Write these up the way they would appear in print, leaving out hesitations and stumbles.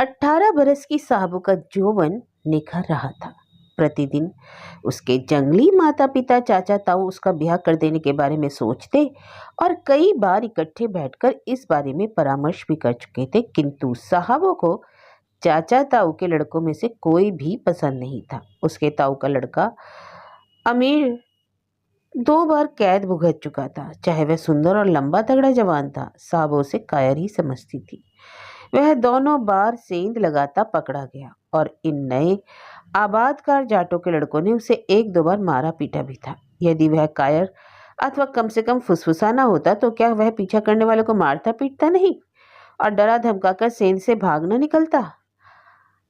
18 बरस की साहबो का यौवन निखर रहा था। प्रतिदिन उसके जंगली माता पिता चाचा ताऊ उसका ब्याह कर देने के बारे में सोचते और कई बार इकट्ठे बैठकर इस बारे में परामर्श भी कर चुके थे, किंतु साहबों को चाचा ताऊ के लड़कों में से कोई भी पसंद नहीं था। उसके ताऊ का लड़का अमीर 2 बार कैद भुगत चुका था। चाहे वह सुंदर और लंबा तगड़ा जवान था, साहबो उसे कायर ही समझती थी। वह दोनों बार सेंध लगाता पकड़ा गया और इन नए आबादकार जाटों के लड़कों ने उसे 1-2 बार मारा पीटा भी था। यदि वह कायर अथवा कम से कम फुसफुसाना होता तो क्या वह पीछा करने वालों को मारता पीटता नहीं और डरा धमकाकर सेंध से भाग न निकलता?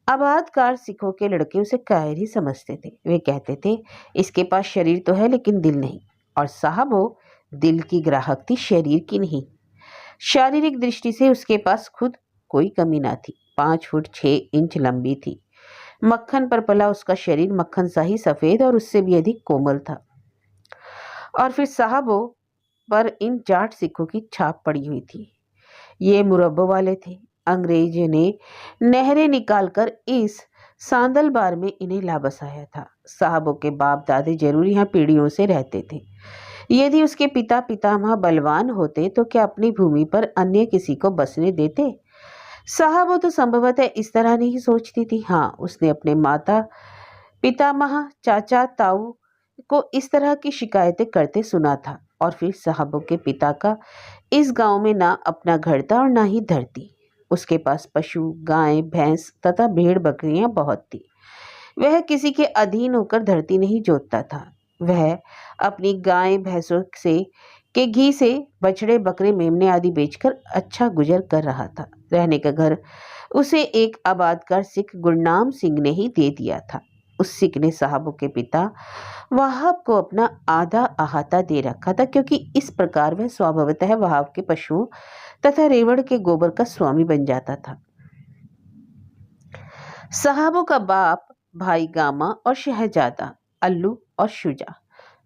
आबादकार सिखों के लड़के उसे कायर ही समझते थे। वे कहते थे, इसके पास शरीर तो है लेकिन दिल नहीं। और साहबो दिल की ग्राहक थी, शरीर की नहीं। शारीरिक दृष्टि से उसके पास खुद कोई कमी ना थी। 5 फुट 6 इंच लंबी थी। मक्खन पर पला उसका शरीर मक्खन सा ही सफेद और उससे भी अधिक कोमल था। और फिर साहबो पर इन जाट सिखों की छाप पड़ी हुई थी। ये मुरब्बों वाले थे। अंग्रेज ने नहरें निकालकर इस सांदलबार में इन्हें ला बसाया था। साहबों के बाप दादे जरूर यहाँ पीढ़ियों से रहते थे। यदि उसके पिता पितामह बलवान होते तो क्या अपनी भूमि पर अन्य किसी को बसने देते? साहबो तो संभवतः इस तरह नहीं सोचती थी। हाँ, उसने अपने माता पितामह चाचा ताऊ को इस तरह की शिकायतें करते सुना था। और फिर साहबों के पिता का इस गांव में ना अपना घर था और ना ही धरती। उसके पास पशु गाय भैंस तथा भेड़ बकरियां बहुत थी। वह किसी के अधीन होकर धरती नहीं जोतता था। वह अपनी गाय भैंसों से के घी से बछड़े बकरे मेमने आदि बेचकर अच्छा गुजर कर रहा था। रहने का घर उसे एक आबादकार सिख गुरनाम सिंह ने ही दे दिया था। उस सिख ने साहबों के पिता वहाब को अपना आधा अहाता दे रखा था, क्योंकि इस प्रकार वह स्वभावतः वहाब के पशुओं तथा रेवड़ के गोबर का स्वामी बन जाता था। साहबों का बाप भाई गामा और शहजादा अल्लू और शुजा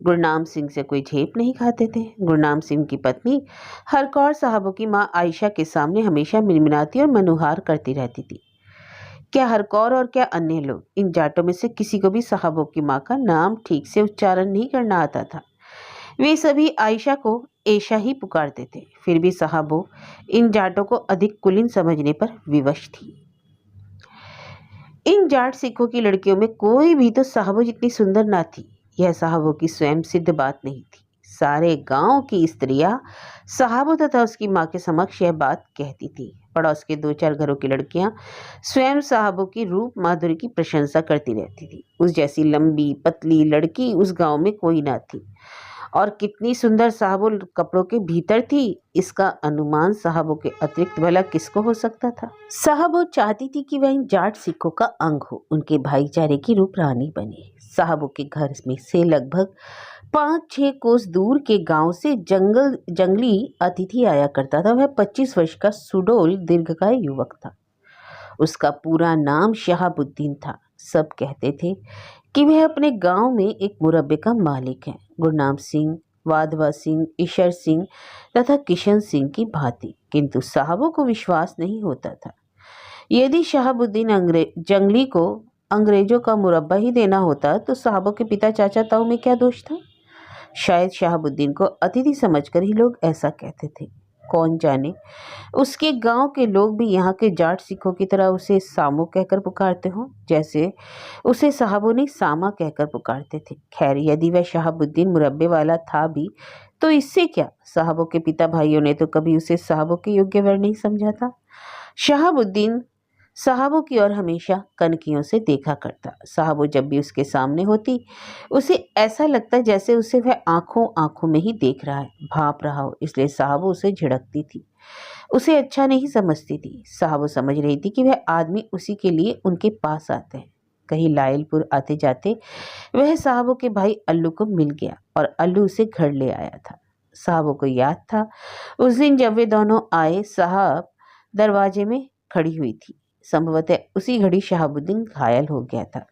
गुरनाम सिंह से कोई झेप नहीं खाते थे। गुरनाम सिंह की पत्नी हरकौर साहबों की माँ आयशा के सामने हमेशा मिनमिनाती और मनुहार करती रहती थी। क्या हरकौर और क्या अन्य लोग, इन जाटों में से किसी को भी साहबों की माँ का नाम ठीक से उच्चारण नहीं करना आता था। वे सभी आयशा को ऐशा ही पुकारते थे। फिर भी साहबों इन जाटों को अधिक कुलीन समझने पर विवश थी। इन जाट सिखों की लड़कियों में कोई भी तो साहबों जितनी सुंदर ना थी। यह साहबों की स्वयं सिद्ध बात नहीं थी। सारे गांव की स्त्रियां साहबों तथा उसकी माँ के समक्ष यह बात कहती थी। पड़ोस के 2-4 घरों की लड़कियां स्वयं साहबों की रूप माधुरी की प्रशंसा करती रहती थी। उस जैसी लंबी पतली लड़की उस गांव में कोई ना थी। और कितनी सुंदर साहबो कपड़ों के भीतर थी, इसका अनुमान साहबों के अतिरिक्त भला किसको हो सकता था? साहबो चाहती थी कि वह इन जाट सिखों का अंग हो, उनके भाईचारे की रूप रानी बने। साहबों के घर में से लगभग 5-6 कोस दूर के गांव से जंगली अतिथि आया करता था। वह 25 वर्ष का सुडौल दीर्घकाय युवक था। उसका पूरा नाम शहाबुद्दीन था। सब कहते थे कि वह अपने गांव में एक मुरब्बे का मालिक है। गुरनाम सिंह, वाधवा सिंह, ईशर सिंह तथा किशन सिंह की भांति, किंतु साहबों को विश्वास नहीं होता था। यदि शहाबुद्दीन जंगली को अंग्रेजों का मुरब्बा ही देना होता तो साहबों के पिता चाचा ताऊ में क्या दोष था? शायद शहाबुद्दीन को अतिथि समझकर ही लोग ऐसा कहते थे। कौन जाने उसके गांव के लोग भी यहाँ के जाट सिखों की तरह उसे सामो कहकर पुकारते हो, जैसे उसे साहबों ने सामा कहकर पुकारते थे। खैर, यदि वह शहाबुद्दीन मुरब्बे वाला था भी तो इससे क्या? साहबों के पिता भाइयों ने तो कभी उसे साहबों के योग्य वर नहीं समझा था। शहाबुद्दीन साहबों की ओर हमेशा कनखियों से देखा करता। साहबो जब भी उसके सामने होती उसे ऐसा लगता जैसे उसे वह आंखों आंखों में ही देख रहा है, भाप रहा हो। इसलिए साहबो उसे झिड़कती थी, उसे अच्छा नहीं समझती थी। साहबो समझ रही थी कि वह आदमी उसी के लिए उनके पास आते हैं। कहीं लायलपुर आते जाते वह साहबो के भाई अल्लू को मिल गया और अल्लू उसे घर ले आया था। साहबो को याद था उस दिन जब वे दोनों आए, साहब दरवाजे में खड़ी हुई थी। संभवतः उसी घड़ी शहाबुद्दीन घायल हो गया था,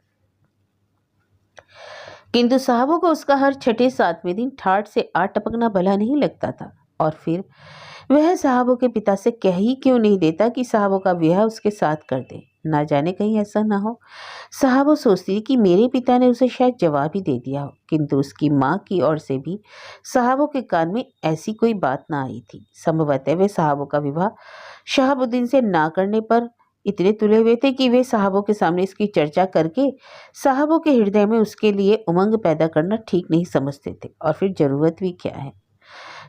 किंतु साहबों को उसका हर 6-7वें दिन ठाठ से आ टपकना भला नहीं लगता था। और फिर वह साहबों के पिता से कह ही क्यों नहीं देता कि साहबों का ब्याह उसके साथ कर दे। ना जाने कहीं ऐसा ना हो साहबों सोचती कि मेरे पिता ने उसे शायद जवाब ही दे दिया हो, किंतु उसकी माँ की ओर से भी साहबों के कान में ऐसी कोई बात ना आई थी। संभवतः वे साहबों का विवाह शहाबुद्दीन से ना करने पर इतने तुले हुए थे कि वे साहबों के सामने इसकी चर्चा करके साहबों के हृदय में उसके लिए उमंग पैदा करना ठीक नहीं समझते थे। और फिर जरूरत भी क्या है।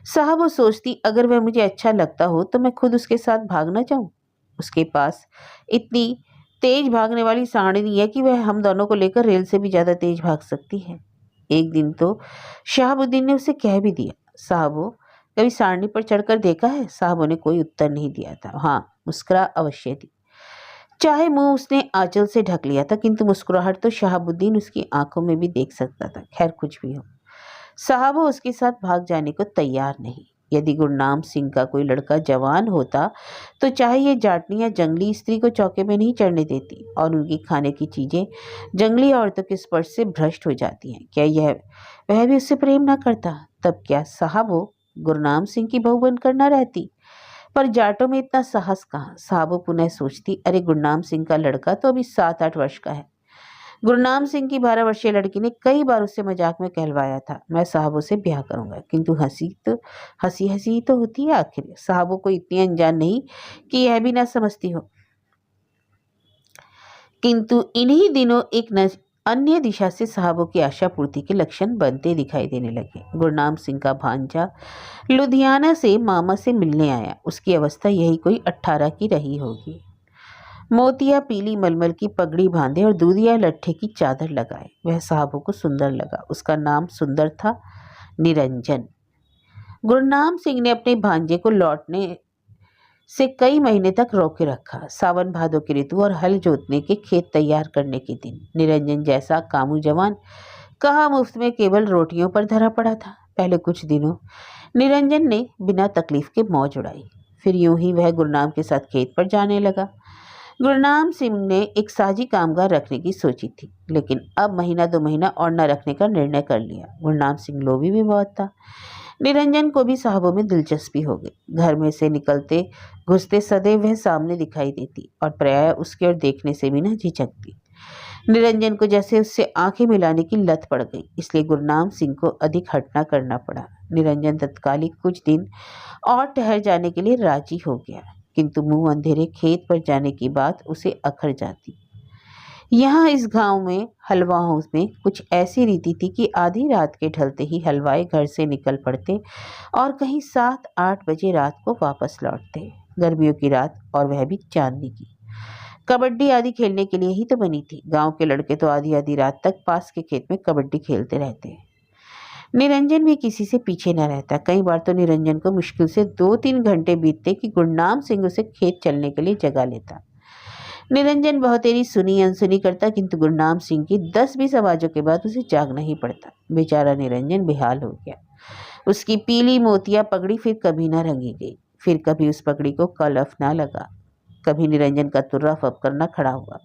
साहबों सोचती अगर वह मुझे अच्छा लगता हो तो मैं खुद उसके साथ भागना चाहूँ। उसके पास इतनी तेज भागने वाली सारणी है कि वह हम दोनों को लेकर रेल से भी ज्यादा तेज भाग सकती है। एक दिन तो शहाबुद्दीन ने उसे कह भी दिया, साहबो कभी सारणी पर चढ़कर देखा है? साहबों ने कोई उत्तर नहीं दिया था। हाँ, मुस्कुरा अवश्य दी। चाहे मुंह उसने आंचल से ढक लिया था, किंतु मुस्कुराहट तो शहाबुद्दीन उसकी आंखों में भी देख सकता था। खैर कुछ भी हो, साहबो उसके साथ भाग जाने को तैयार नहीं। यदि गुरनाम सिंह का कोई लड़का जवान होता तो चाहे ये जाटनी या जंगली स्त्री को चौके में नहीं चढ़ने देती और उनकी खाने की चीजें जंगली औरतों के स्पर्श से भ्रष्ट हो जाती हैं। क्या यह वह भी उससे प्रेम ना करता? तब क्या साहबो गुरनाम सिंह की बहू बनकर न रहती? पर जाटों में इतना साहस कहाँ। साहबो पुनः सोचती, अरे गुरनाम सिंह का लड़का तो अभी 7-8 वर्ष का है। गुरनाम सिंह की 12 वर्षीय लड़की ने कई बार उससे मजाक में कहलवाया था, मैं साहबों से ब्याह करूंगा। किंतु हंसी हंसी ही तो होती है। आखिर साहबों को इतनी अनजान नहीं कि यह भी ना समझती हो। किंतु इन्हीं दिनों एक अन्य दिशा से साहबों की आशा पूर्ति के लक्षण बनते दिखाई देने लगे। गुरनाम सिंह का भांजा लुधियाना से मामा से मिलने आया। उसकी अवस्था यही कोई 18 की रही होगी। मोतिया पीली मलमल की पगड़ी बांधे और दूधिया लट्ठे की चादर लगाए वह साहबों को सुंदर लगा। उसका नाम सुंदर था, निरंजन। गुरनाम सिंह ने अपने भांजे को लौटने से कई महीने तक रोके रखा। सावन भादों की ऋतु और हल जोतने के खेत तैयार करने के दिन निरंजन जैसा कामू जवान कहाँ मुफ्त में केवल रोटियों पर धरा पड़ा था। पहले कुछ दिनों निरंजन ने बिना तकलीफ के मौज उड़ाई। फिर यूं ही वह गुरनाम के साथ खेत पर जाने लगा। गुरनाम सिंह ने एक साजी कामगार रखने की सोची थी, लेकिन अब महीना 2 महीना और न रखने का निर्णय कर लिया। गुरनाम सिंह लोभी भी बहुत था। निरंजन को भी साहबों में दिलचस्पी हो गई। घर में से निकलते घुसते सदैव वह सामने दिखाई देती और प्रायः उसकी ओर देखने से भी न झिझकती। निरंजन को जैसे उससे आंखें मिलाने की लत पड़ गई, इसलिए गुरनाम सिंह को अधिक हटना करना पड़ा। निरंजन तत्कालिक कुछ दिन और ठहर जाने के लिए राजी हो गया, किंतु मुंह अंधेरे खेत पर जाने की बात उसे अखर जाती। यहाँ इस गांव में हलवाओं में कुछ ऐसी रीति थी कि आधी रात के ढलते ही हलवाई घर से निकल पड़ते और कहीं 7-8 बजे रात को वापस लौटते। गर्मियों की रात और वह भी चांदनी की। कबड्डी आदि खेलने के लिए ही तो बनी थी। गांव के लड़के तो आधी आधी रात तक पास के खेत में कबड्डी खेलते रहते। निरंजन भी किसी से पीछे न रहता। कई बार तो निरंजन को मुश्किल से 2-3 घंटे बीतते कि गुरनाम सिंह उसे खेत चलने के लिए जगा लेता। निरंजन बहुतेरी सुनी अनसुनी करता, किंतु गुरनाम सिंह की 10-20 आवाजों के बाद उसे जागना ही पड़ता। बेचारा निरंजन बेहाल हो गया। उसकी पीली मोतिया पगड़ी फिर कभी न रंगी गई, फिर कभी उस पगड़ी को कलफ न लगा, कभी निरंजन का तुर्रा फपकर न खड़ा हुआ।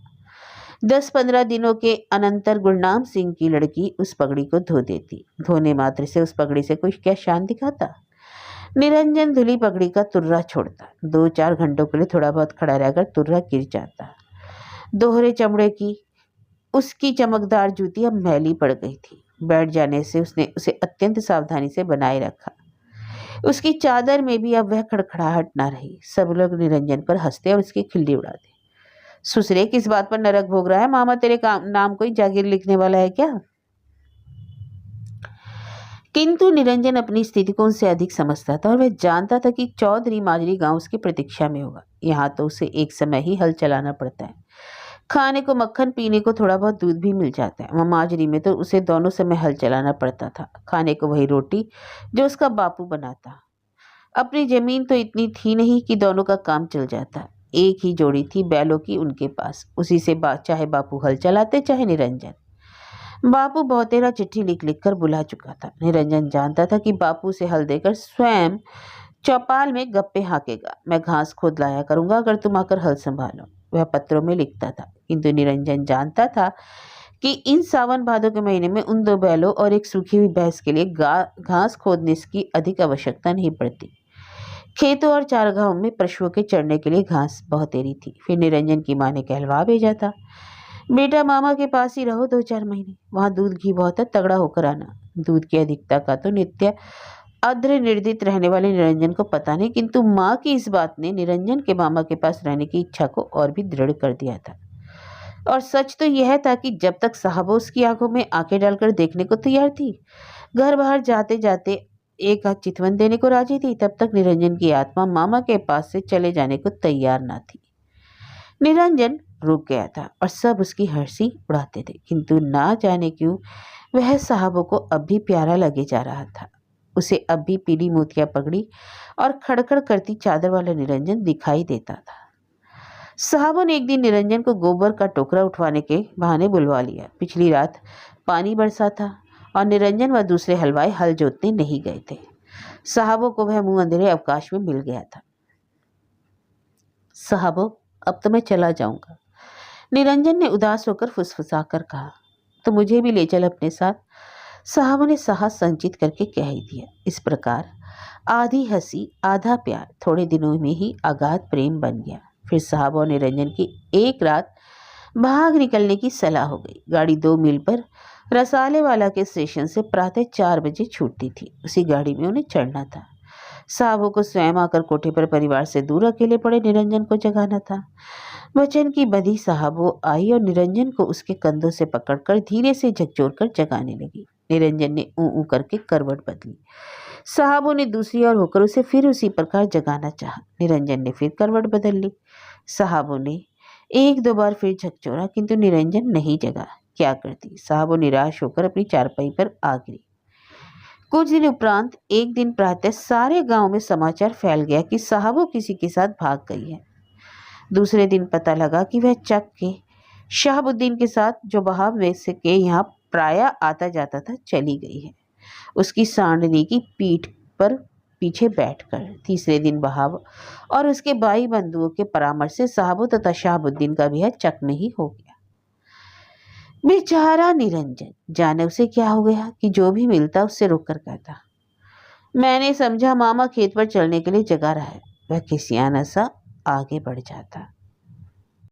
10-15 दिनों के अनंतर गुरनाम सिंह की लड़की उस पगड़ी को धो देती। धोने मात्र से उस पगड़ी से कुछ क्या शान दिखाता। निरंजन धुली पगड़ी का तुर्रा छोड़ता। 2-4 घंटों के लिए थोड़ा बहुत खड़ा रहकर तुर्रा गिर जाता। दोहरे चमड़े की उसकी चमकदार जूती अब मैली पड़ गई थी। बैठ जाने से उसने उसे अत्यंत सावधानी से बनाए रखा। उसकी चादर में भी अब वह खड़खड़ाहट ना रही। सब लोग निरंजन पर हंसते और उसकी खिल्ली उड़ाते। सुसरे किस बात पर नरक भोग रहा है? मामा तेरे नाम कोई जागीर लिखने वाला है क्या? किंतु निरंजन अपनी स्थिति को उनसे अधिक समझता था और वह जानता था कि चौधरी माजरी गांव उसकी प्रतीक्षा में होगा। यहाँ तो उसे एक समय ही हल चलाना पड़ता है। खाने को मक्खन, पीने को थोड़ा बहुत दूध भी मिल जाता है। वहाँ माजरी में तो उसे दोनों समय हल चलाना पड़ता था। खाने को वही रोटी जो उसका बापू बनाता। अपनी जमीन तो इतनी थी नहीं कि दोनों का काम चल जाता। एक ही जोड़ी थी बैलों की उनके पास, उसी से चाहे बापू हल चलाते चाहे निरंजन। बापू बहुतेरा चिट्ठी लिख लिख कर बुला चुका था। निरंजन जानता था कि बापू से हल देकर स्वयं चौपाल में गप्पे हाँकेगा। मैं घास खोद लाया करूंगा अगर तुम आकर हल संभालो, वह पत्रों में लिखता था। किंतु निरंजन जानता था कि इन सावन भादों के महीने में उन 2 बैलों और एक सूखी हुई भैंस के लिए घास खोदने की अधिक आवश्यकता नहीं पड़ती। खेतों और चारागाहों में पशुओं के चढ़ने के लिए घास बहुत देरी थी। फिर निरंजन की माँ ने कहलवा भेजा था, बेटा मामा के पास ही रहो 2-4 महीने, वहां दूध घी बहुत है, तगड़ा होकर आना। दूध की अधिकता का तो नित्य अद्र निर्दित रहने वाले निरंजन को पता नहीं, किंतु माँ की इस बात ने निरंजन के मामा के पास रहने की इच्छा को और भी दृढ़ कर दिया था। और सच तो यह था कि जब तक साहबो उसकी आंखों में आंखें डालकर देखने को तैयार थी, घर बाहर जाते जाते एक आध चितवन देने को राजी थी, तब तक निरंजन की आत्मा मामा के पास से चले जाने को तैयार ना थी। निरंजन रुक गया था और सब उसकी हंसी उड़ाते थे, किंतु ना जाने क्यों वह साहबों को अब भी प्यारा लगे जा रहा था। उसे अब भी पीली मोतिया पगड़ी और खड़खड़ करती चादर वाला निरंजन दिखाई देता था। साहबों ने एक दिन निरंजन को गोबर का टोकरा उठवाने के बहाने बुलवा लिया। पिछली रात पानी बरसा था और निरंजन व दूसरे हलवाई हल जोतने नहीं गए थे। साहबों को वह मुंह अंधेरे अवकाश में मिल गया था। साहबों, अब तो मैं चला जाऊंगा, निरंजन ने उदास होकर फुसफुसा कर कहा। तो मुझे भी ले चल अपने साथ, साहबों ने साहस संचित करके कह ही दिया। इस प्रकार आधी हंसी आधा प्यार थोड़े दिनों में ही अगाध प्रेम बन गया। फिर साहबों और निरंजन की एक रात भाग निकलने की सलाह हो गई। गाड़ी 2 मील पर रसाले वाला के स्टेशन से प्रातः 4 बजे छूटती थी। उसी गाड़ी में उन्हें चढ़ना था। साहबों को स्वयं आकर कोठे पर परिवार से दूर अकेले पड़े निरंजन को जगाना था। वचन की बधी साहबों आई और निरंजन को उसके कंधों से पकड़कर धीरे से झकझोर कर जगाने लगी। निरंजन ने ऊ करके करवट बदली। साहबों ने दूसरी ओर होकर उसे फिर उसी प्रकार जगाना चाहा। निरंजन ने फिर करवट बदल ली। साहबों ने 1-2 बार फिर झकझोरा, किंतु निरंजन नहीं जगा। क्या करती? साहबों निराश होकर अपनी चारपाई पर आ गिरी। कुछ दिन उपरांत एक दिन प्रातः सारे गांव में समाचार फैल गया कि साहबों किसी के साथ भाग गई है। दूसरे दिन पता लगा कि वह चक के शहाबुद्दीन के साथ, जो बहाव वैसे के यहाँ प्राय आता जाता था, चली गई है, उसकी सांडनी की पीठ पर पीछे बैठकर। तीसरे दिन बहाव और उसके भाई बंधुओं के परामर्श से साहबों तथा शहाबुद्दीन का ब्याह चक में ही हो गया। बेचारा निरंजन, जाने उसे क्या हो गया कि जो भी मिलता उससे रुक कर कहता, मैंने समझा मामा खेत पर चलने के लिए जगा रहा है। वह किसियाना सा आगे बढ़ जाता।